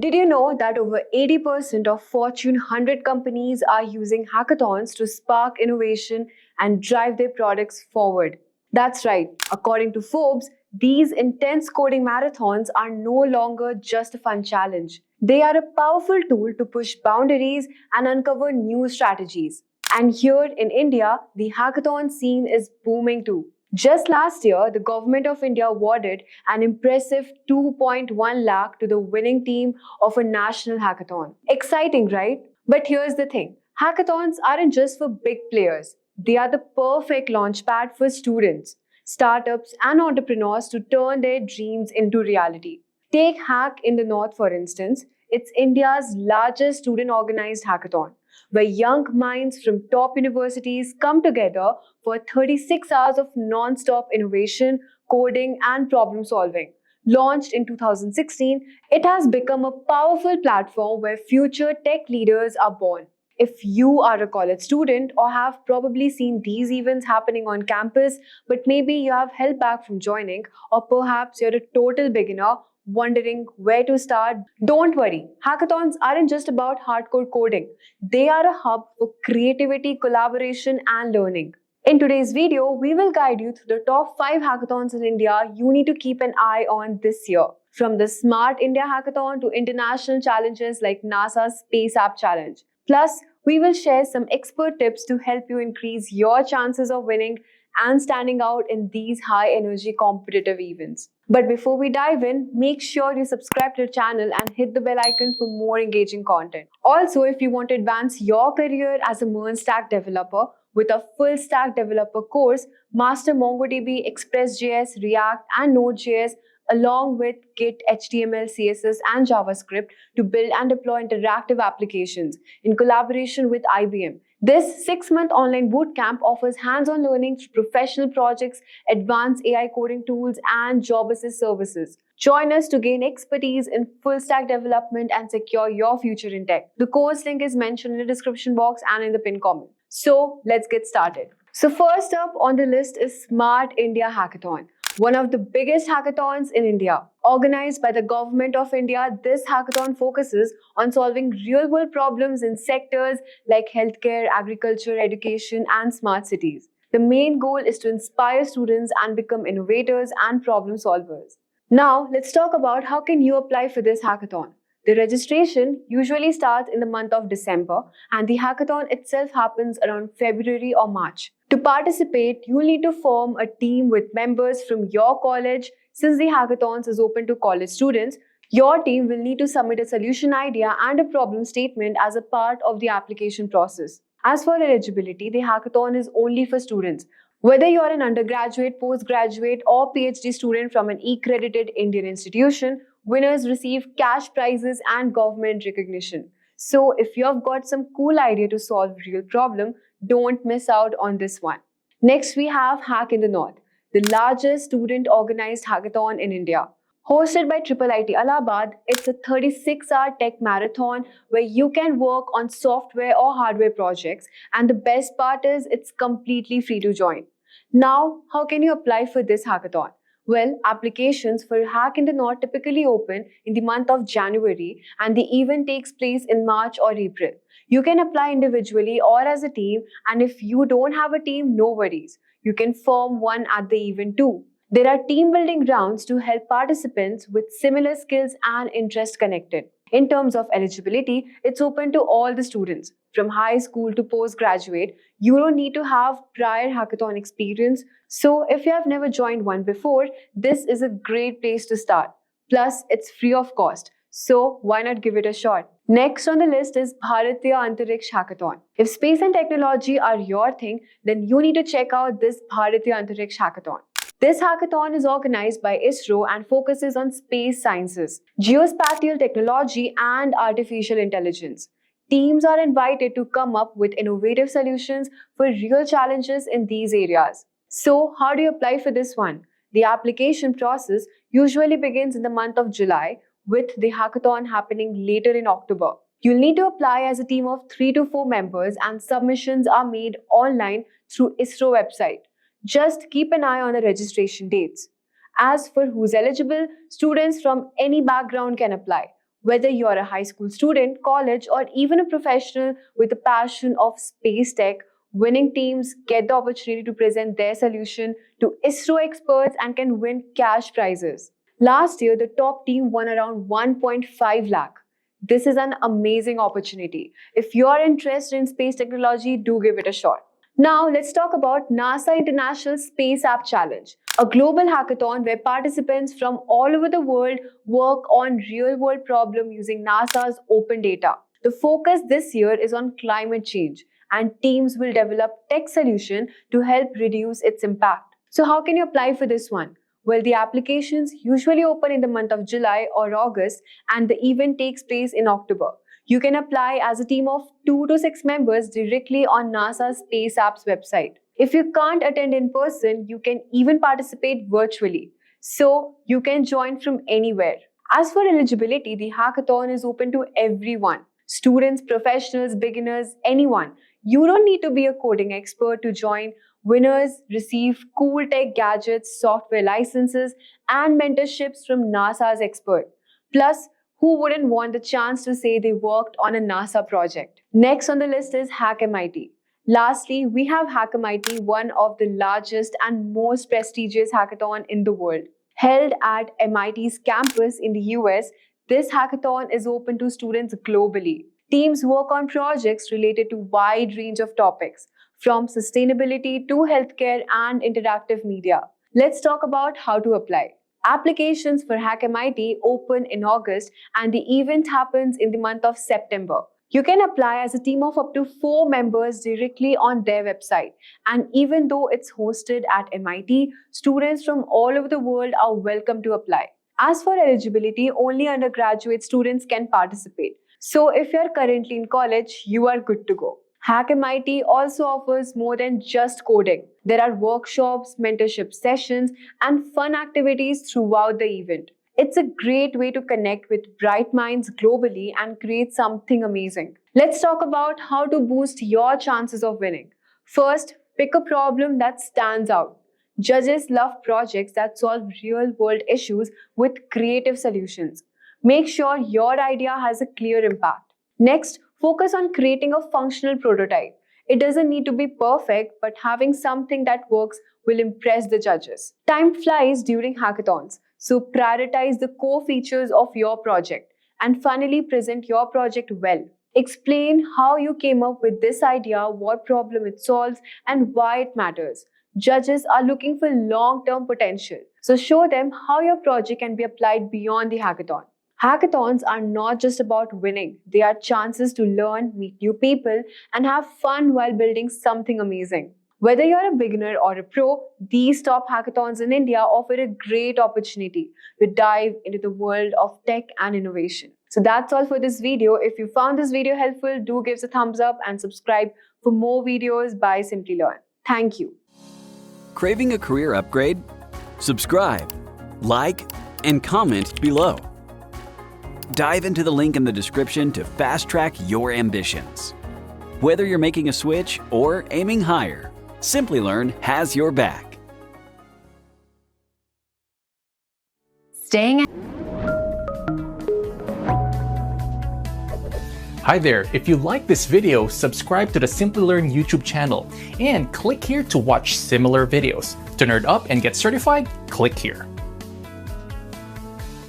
Did you know that over 80% of Fortune 100 companies are using hackathons to spark innovation and drive their products forward? That's right. According to Forbes, these intense coding marathons are no longer just a fun challenge. They are a powerful tool to push boundaries and uncover new strategies. And here in India, the hackathon scene is booming too. Just last year, the Government of India awarded an impressive 2.1 lakh to the winning team of a national hackathon. Exciting, right? But here's the thing. Hackathons aren't just for big players. They are the perfect launchpad for students, startups, and entrepreneurs to turn their dreams into reality. Take Hack in the North, for instance. It's India's largest student organized hackathon, where young minds from top universities come together for 36 hours of non stop innovation, coding, and problem solving. Launched in 2016, it has become a powerful platform where future tech leaders are born. If you are a college student or have probably seen these events happening on campus, but maybe you have held back from joining, or perhaps you're a total beginner wondering where to start, don't worry. Hackathons aren't just about hardcore coding. They are a hub for creativity, collaboration, and learning. In today's video, we will guide you through the top 5 hackathons in India you need to keep an eye on this year. From the Smart India Hackathon to international challenges like NASA's Space App Challenge. Plus, we will share some expert tips to help you increase your chances of winning and standing out in these high-energy competitive events. But before we dive in, make sure you subscribe to the channel and hit the bell icon for more engaging content. Also, if you want to advance your career as a MERN-stack developer with a full-stack developer course, master MongoDB, Express.js, React, and Node.js along with Git, HTML, CSS, and JavaScript to build and deploy interactive applications in collaboration with IBM. This 6-month online bootcamp offers hands-on learning through professional projects, advanced AI coding tools, and job assist services. Join us to gain expertise in full-stack development and secure your future in tech. The course link is mentioned in the description box and in the pinned comment. So let's get started. So first up on the list is Smart India Hackathon, one of the biggest hackathons in India. Organized by the Government of India, this hackathon focuses on solving real-world problems in sectors like healthcare, agriculture, education, and smart cities. The main goal is to inspire students and become innovators and problem solvers. Now, let's talk about how can you apply for this hackathon. The registration usually starts in the month of December, and the hackathon itself happens around February or March. To participate, you'll need to form a team with members from your college. Since the hackathons is open to college students, your team will need to submit a solution idea and a problem statement as a part of the application process. As for eligibility, the hackathon is only for students. Whether you are an undergraduate, postgraduate, or PhD student from an accredited Indian institution, winners receive cash prizes and government recognition. So if you have got some cool idea to solve a real problem, don't miss out on this one. Next, we have Hack in the North, the largest student-organized hackathon in India. Hosted by IIIT Allahabad, it's a 36-hour tech marathon where you can work on software or hardware projects, and the best part is it's completely free to join. Now, how can you apply for this hackathon? Well, applications for Hack in the North typically open in the month of January, and the event takes place in March or April. You can apply individually or as a team, and if you don't have a team, no worries. You can form one at the event too. There are team building rounds to help participants with similar skills and interests connected. In terms of eligibility, it's open to all the students. From high school to postgraduate, you don't need to have prior hackathon experience. So if you have never joined one before, this is a great place to start. Plus, it's free of cost. So why not give it a shot? Next on the list is Bhartiya Antariksh Hackathon. If space and technology are your thing, then you need to check out this Bhartiya Antariksh Hackathon. This hackathon is organized by ISRO and focuses on space sciences, geospatial technology, and artificial intelligence. Teams are invited to come up with innovative solutions for real challenges in these areas. So, how do you apply for this one? The application process usually begins in the month of July, with the hackathon happening later in October. You'll need to apply as a team of 3 to 4 members, and submissions are made online through ISRO website. Just keep an eye on the registration dates. As for who's eligible, students from any background can apply. Whether you're a high school student, college, or even a professional with a passion of space tech, winning teams get the opportunity to present their solution to ISRO experts and can win cash prizes. Last year, the top team won around 1.5 lakh. This is an amazing opportunity. If you're interested in space technology, do give it a shot. Now, let's talk about NASA International Space App Challenge, a global hackathon where participants from all over the world work on real-world problems using NASA's open data. The focus this year is on climate change, and teams will develop tech solutions to help reduce its impact. So how can you apply for this one? Well, the applications usually open in the month of July or August, and the event takes place in October. You can apply as a team of 2 to 6 members directly on NASA's Space Apps website. If you can't attend in person, you can even participate virtually. So you can join from anywhere. As for eligibility, the hackathon is open to everyone. Students, professionals, beginners, anyone. You don't need to be a coding expert to join. Winners receive cool tech gadgets, software licenses, and mentorships from NASA's expert. Plus, who wouldn't want the chance to say they worked on a NASA project? Next on the list is HackMIT. Lastly, we have HackMIT, one of the largest and most prestigious hackathon in the world. Held at MIT's campus in the US, this hackathon is open to students globally. Teams work on projects related to a wide range of topics, from sustainability to healthcare and interactive media. Let's talk about how to apply. Applications for HackMIT open in August and the event happens in the month of September. You can apply as a team of up to 4 members directly on their website. And even though it's hosted at MIT, students from all over the world are welcome to apply. As for eligibility, only undergraduate students can participate. So if you're currently in college, you are good to go. HackMIT also offers more than just coding. There are workshops, mentorship sessions, and fun activities throughout the event. It's a great way to connect with bright minds globally and create something amazing. Let's talk about how to boost your chances of winning. First, pick a problem that stands out. Judges love projects that solve real-world issues with creative solutions. Make sure your idea has a clear impact. Next, focus on creating a functional prototype. It doesn't need to be perfect, but having something that works will impress the judges. Time flies during hackathons, so prioritize the core features of your project and finally present your project well. Explain how you came up with this idea, what problem it solves, and why it matters. Judges are looking for long-term potential, so show them how your project can be applied beyond the hackathon. Hackathons are not just about winning. They are chances to learn, meet new people, and have fun while building something amazing. Whether you're a beginner or a pro, these top hackathons in India offer a great opportunity to dive into the world of tech and innovation. So that's all for this video. If you found this video helpful, do give us a thumbs up and subscribe for more videos by Simplilearn. Thank you. Craving a career upgrade? Subscribe, like, and comment below. Dive into the link in the description to fast-track your ambitions. Whether you're making a switch or aiming higher, Simplilearn has your back. Hi there, if you like this video, subscribe to the Simplilearn YouTube channel and click here to watch similar videos. To nerd up and get certified, click here.